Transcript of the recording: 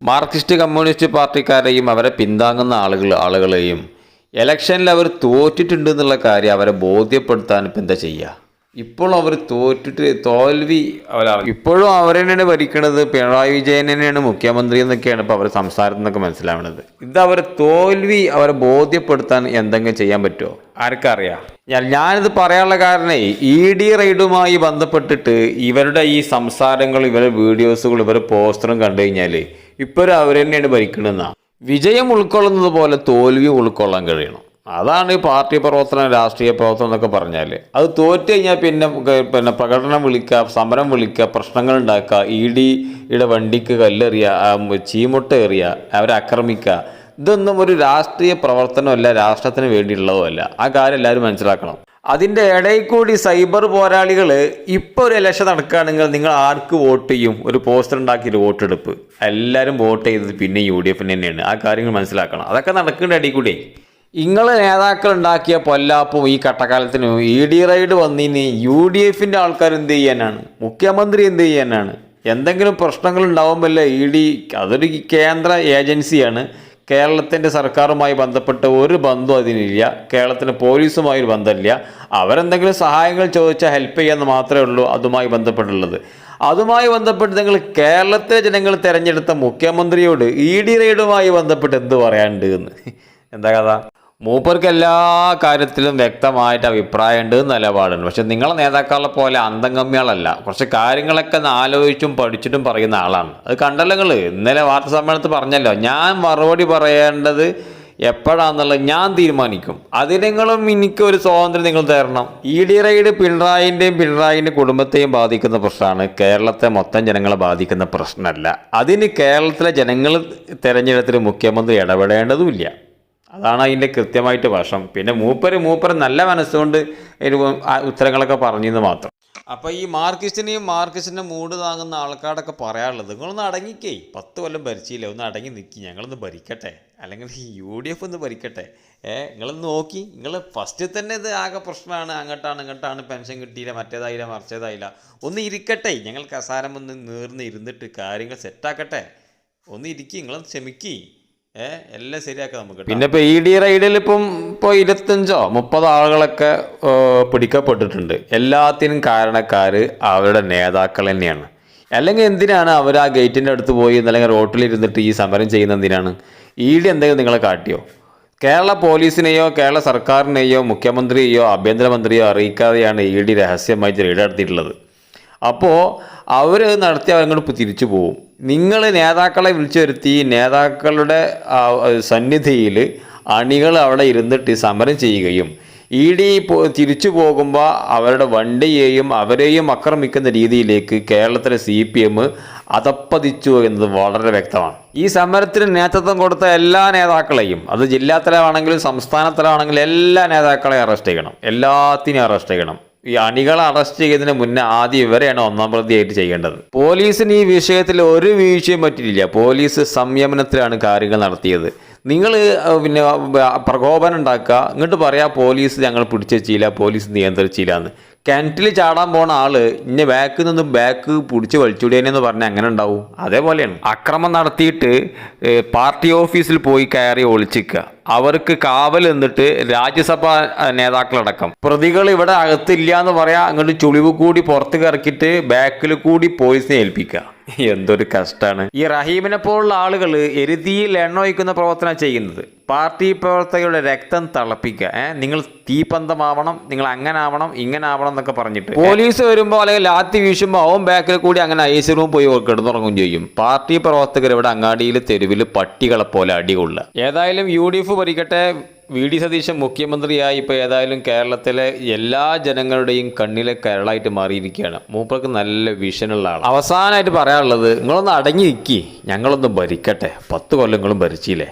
Marxist communist പാർട്ടിക്കാരെയും അവരെ പിന്താങ്ങുന്ന ആളുകളെയും ഇലക്ഷനിൽ അവർ തോറ്റിട്ടുണ്ട് എന്നുള്ള കാര്യം അവരെ ബോധ്യപ്പെടുത്താൻ ഇപ്പം എന്താ ചെയ്യുക? ഇപ്പോൾ അവർ തോൽവി ഇപ്പോഴും അവരെ തന്നെയാണ് ഭരിക്കുന്നത്. പിണറായി വിജയൻ തന്നെയാണ് മുഖ്യമന്ത്രി എന്നൊക്കെയാണ് ഇപ്പോൾ അവർ സംസാരത്തിൽ നിന്നൊക്കെ മനസ്സിലാവുന്നത്. ഇത് തോൽവി അവരെ ബോധ്യപ്പെടുത്താൻ എന്തെങ്കിലും ചെയ്യാൻ പറ്റുമോ? ആർക്കറിയാം. ഞാനിത് പറയാനുള്ള കാരണം ED റെയ്ഡുമായി ബന്ധപ്പെട്ടിട്ട് ഇവരുടെ ഈ സംസാരങ്ങൾ, ഇവരുടെ വീഡിയോസുകൾ, ഇവരുടെ പോസ്റ്ററും കണ്ടു കഴിഞ്ഞാൽ ഇപ്പോഴും അവർ തന്നെയാണ് ഭരിക്കണമെന്നാണ്. വിജയം ഉൾക്കൊള്ളുന്നത് പോലെ തോൽവിയും ഉൾക്കൊള്ളാൻ കഴിയണം. അതാണ് ഈ പാർട്ടി പ്രവർത്തനം, രാഷ്ട്രീയ പ്രവർത്തനം എന്നൊക്കെ പറഞ്ഞാൽ. അത് തോറ്റു കഴിഞ്ഞാൽ പിന്നെ പ്രകടനം വിളിക്കുക, സമരം വിളിക്കുക, പ്രശ്നങ്ങൾ ഉണ്ടാക്കുക, EDയുടെ വണ്ടിക്ക് കല്ലെറിയുക, ചീമുട്ട എറിയുക, അവരെ ആക്രമിക്കുക, ഇതൊന്നും ഒരു രാഷ്ട്രീയ പ്രവർത്തനമല്ല, രാഷ്ട്രത്തിന് വേണ്ടിയുള്ളതുമല്ല. ആ കാര്യം എല്ലാവരും മനസ്സിലാക്കണം. അതിൻ്റെ ഇടയിൽ കൂടി സൈബർ പോരാളികൾ ഇപ്പോൾ ഒരു ഇലക്ഷൻ നടക്കുകയാണെങ്കിൽ നിങ്ങൾ ആർക്ക് വോട്ട് ചെയ്യും? ഒരു പോസ്റ്റർ ഉണ്ടാക്കിയിട്ട് വോട്ടെടുപ്പ്, എല്ലാവരും വോട്ട് ചെയ്തത് പിന്നെ UDF തന്നെയാണ്. ആ കാര്യങ്ങൾ മനസ്സിലാക്കണം. അതൊക്കെ നടക്കേണ്ട ഇടയിൽ കൂടി നിങ്ങളെ നേതാക്കൾ ഉണ്ടാക്കിയ പൊല്ലാപ്പും ഈ കട്ടക്കാലത്തിനും ED റൈഡ് വന്നിന് UDFൻ്റെ ആൾക്കാർ എന്ത് ചെയ്യാനാണ്? മുഖ്യമന്ത്രി എന്ത് ചെയ്യാനാണ്? എന്തെങ്കിലും പ്രശ്നങ്ങൾ ഉണ്ടാവുമ്പോഴല്ലേ ED, അതൊരു കേന്ദ്ര ഏജൻസിയാണ്. കേരളത്തിൻ്റെ സർക്കാരുമായി ബന്ധപ്പെട്ട ഒരു ബന്ധവും അതിനില്ല. കേരളത്തിന് പോലീസുമായി ഒരു ബന്ധമില്ല. അവരെന്തെങ്കിലും സഹായങ്ങൾ ചോദിച്ചാൽ ഹെൽപ്പ് ചെയ്യാമെന്ന് മാത്രമേ ഉള്ളൂ അതുമായി ബന്ധപ്പെട്ടുള്ളത്. അതുമായി ബന്ധപ്പെട്ട് നിങ്ങൾ കേരളത്തിലെ ജനങ്ങൾ തിരഞ്ഞെടുത്ത മുഖ്യമന്ത്രിയോട് ED റൈഡുമായി ബന്ധപ്പെട്ട് എന്ത് പറയാനുണ്ട് എന്ന് എന്താ കഥ? മൂപ്പർക്ക് എല്ലാ കാര്യത്തിലും വ്യക്തമായിട്ട് അഭിപ്രായമുണ്ട്, നിലപാടുണ്ട്. പക്ഷെ നിങ്ങളെ നേതാക്കളെ പോലെ അന്തംഗമ്യാളല്ല. കുറച്ച് കാര്യങ്ങളൊക്കെ ആലോചിച്ചും പഠിച്ചിട്ടും പറയുന്ന ആളാണ്. അത് കണ്ടല്ലോ നിങ്ങൾ ഇന്നലെ വാർത്താ സമ്മേളനത്തിൽ പറഞ്ഞല്ലോ. ഞാൻ മറുപടി പറയേണ്ടത് എപ്പോഴാണെന്നുള്ളത് ഞാൻ തീരുമാനിക്കും. അതിനെങ്കിലും എനിക്കൊരു സ്വാതന്ത്ര്യം നിങ്ങൾ തരണം. ED റൈഡ് പിണറായിൻ്റെ കുടുംബത്തെയും ബാധിക്കുന്ന പ്രശ്നമാണ്. കേരളത്തെ മൊത്തം ജനങ്ങളെ ബാധിക്കുന്ന പ്രശ്നമല്ല. അതിന് കേരളത്തിലെ ജനങ്ങൾ തിരഞ്ഞെടുത്തിട്ട് മുഖ്യമന്ത്രി ഇടപെടേണ്ടതുമില്ല. അതാണ് അതിൻ്റെ കൃത്യമായിട്ട് വശം. പിന്നെ മൂപ്പര് നല്ല മനസ്സുകൊണ്ട് ഉത്തരങ്ങളൊക്കെ പറഞ്ഞെന്ന് മാത്രം. അപ്പോൾ ഈ മാർക്സിസ്റ്റിൻ്റെ മൂട് താങ്ങുന്ന ആൾക്കാരൊക്കെ പറയാനുള്ളത്, നിങ്ങളൊന്ന് അടങ്ങിക്കേ. 10 കൊല്ലം ഭരിച്ചില്ല, ഒന്ന് അടങ്ങി നിൽക്കി, ഞങ്ങളൊന്ന് ഭരിക്കട്ടെ, അല്ലെങ്കിൽ ഈ UDF ഒന്ന് ഭരിക്കട്ടെ. നിങ്ങളൊന്ന് നോക്കി, നിങ്ങൾ ഫസ്റ്റ് തന്നെ ഇത് ആകെ പ്രശ്നമാണ്, അങ്ങോട്ടാണ് പെൻഷൻ കിട്ടിയില്ല, മറ്റേതായില്ല, മറിച്ചതായില്ല. ഒന്ന് ഇരിക്കട്ടെ, ഞങ്ങൾ കസാരം ഒന്ന് ഇരുന്നിട്ട് കാര്യങ്ങൾ സെറ്റാക്കട്ടെ. ഒന്ന് ഇരിക്കി, നിങ്ങളൊന്ന് ക്ഷമിക്കി, എല്ലാം ശരിയാക്കാം നമുക്ക്. പിന്നെ ഇപ്പോൾ ED റൈഡിൽ ഇപ്പോൾ 25-30 ആളുകളൊക്കെ പിടിക്കപ്പെട്ടിട്ടുണ്ട്. എല്ലാത്തിനും കാരണക്കാർ അവരുടെ നേതാക്കൾ തന്നെയാണ്. അല്ലെങ്കിൽ എന്തിനാണ് അവർ ആ ഗേറ്റിൻ്റെ അടുത്ത് പോയി അല്ലെങ്കിൽ റോട്ടിലിരുന്നിട്ട് ഈ സമരം ചെയ്യുന്ന എന്തിനാണ്? ED എന്തെങ്കിലും നിങ്ങളെ കാട്ടിയോ? കേരള പോലീസിനെയോ കേരള സർക്കാരിനെയോ മുഖ്യമന്ത്രിയെയോ ആഭ്യന്തരമന്ത്രിയോ അറിയിക്കാതെയാണ് ED രഹസ്യമായിട്ട് റെയ്ഡ് നടത്തിയിട്ടുള്ളത്. അപ്പോൾ അവർ നടത്തി അവരങ്ങോട്ട് തിരിച്ചു പോകും. നിങ്ങൾ നേതാക്കളെ വിളിച്ചു വരുത്തി നേതാക്കളുടെ സന്നിധിയിൽ അണികൾ അവിടെ ഇരുന്നിട്ട് സമരം ചെയ്യുകയും ED തിരിച്ചു പോകുമ്പോൾ അവരുടെ വണ്ടിയെയും അവരെയും ആക്രമിക്കുന്ന രീതിയിലേക്ക് കേരളത്തിലെ CPM അധപ്പതിച്ചു എന്നത് വളരെ വ്യക്തമാണ്. ഈ സമരത്തിന് നേതൃത്വം കൊടുത്ത എല്ലാ നേതാക്കളെയും, അത് ജില്ലാ തലമാണെങ്കിലും സംസ്ഥാന തലമാണെങ്കിലും എല്ലാ നേതാക്കളെയും അറസ്റ്റ് ചെയ്യണം. എല്ലാത്തിനെയും അറസ്റ്റ് ചെയ്യണം. ഈ അണികളെ അറസ്റ്റ് ചെയ്യുന്നതിന് മുന്നേ ആദ്യം ഇവരെയാണ് 1-ാം പ്രതിയായിട്ട് ചെയ്യേണ്ടത്. പോലീസിന് ഈ വിഷയത്തിൽ ഒരു വീഴ്ചയും പറ്റിയില്ല. പോലീസ് സംയമനത്തിലാണ് കാര്യങ്ങൾ നടത്തിയത്. നിങ്ങൾ പിന്നെ പ്രകോപനം ഉണ്ടാക്കുക, ഇങ്ങോട്ട് പറയാം പോലീസ് ഞങ്ങൾ പിടിച്ചില്ല, പോലീസ് നിയന്ത്രിച്ചില്ല എന്ന്. കിണറ്റിൽ ചാടാൻ പോണ ആള് ഇന്നെ ബാക്കിൽ നിന്ന് പിടിച്ച് വലിച്ചുവിടേനെന്ന് പറഞ്ഞാൽ അങ്ങനെ ഉണ്ടാവും. അതേപോലെയാണ് അക്രമം നടത്തിയിട്ട് പാർട്ടി ഓഫീസിൽ പോയി കയറി ഒളിച്ചിക്കുക. അവർക്ക് കാവൽ എന്നിട്ട് രാജ്യസഭാ നേതാക്കളടക്കം പ്രതികൾ ഇവിടെ അകത്തില്ല എന്ന് പറയാം, അങ്ങോട്ട് ചുളിവ് കൂടി പുറത്ത് ഇറക്കിയിട്ട് ബാക്കിൽ കൂടി പോലീസിനെ ഏൽപ്പിക്കുക. എന്തൊരു കഷ്ടമാണ്. ഈ റഹീമിനെ പോലുള്ള ആളുകൾ എരുതിയിൽ എണ്ണ ഒഴിക്കുന്ന പ്രവർത്തനം ചെയ്യുന്നത്. പാർട്ടി പ്രവർത്തകരുടെ രക്തം തിളപ്പിക്കുക. നിങ്ങൾ തീപന്തമാവണം, നിങ്ങൾ അങ്ങനെ ആവണം, ഇങ്ങനെ ആവണം എന്നൊക്കെ പറഞ്ഞിട്ട് പോലീസ് വരുമ്പോൾ അല്ലെങ്കിൽ ലാത്തി വീശുമ്പോൾ അവൻ ബാക്കിൽ കൂടി അങ്ങനെ ഐസ് റൂം പോയി കിടന്നുറങ്ങും ചെയ്യും. പാർട്ടി പ്രവർത്തകർ ഇവിടെ അങ്ങാടിയിൽ തെരുവിൽ പട്ടികളെ പോലെ അടികൊള്ളുക. ഏതായാലും UDF ഭരിക്കട്ടെ. VD സതീശൻ മുഖ്യമന്ത്രിയായി ഇപ്പോൾ ഏതായാലും കേരളത്തിലെ എല്ലാ ജനങ്ങളുടെയും കണ്ണിലെ കരളായിട്ട് മാറിയിരിക്കുകയാണ്. മൂപ്പർക്ക് നല്ല വിഷനുള്ള ആൾ. അവസാനമായിട്ട് പറയാനുള്ളത്, നിങ്ങളൊന്ന് അടങ്ങി നിൽക്കി, ഞങ്ങളൊന്ന് ഭരിക്കട്ടെ. 10 കൊല്ലങ്ങളും ഭരിച്ചില്ലേ.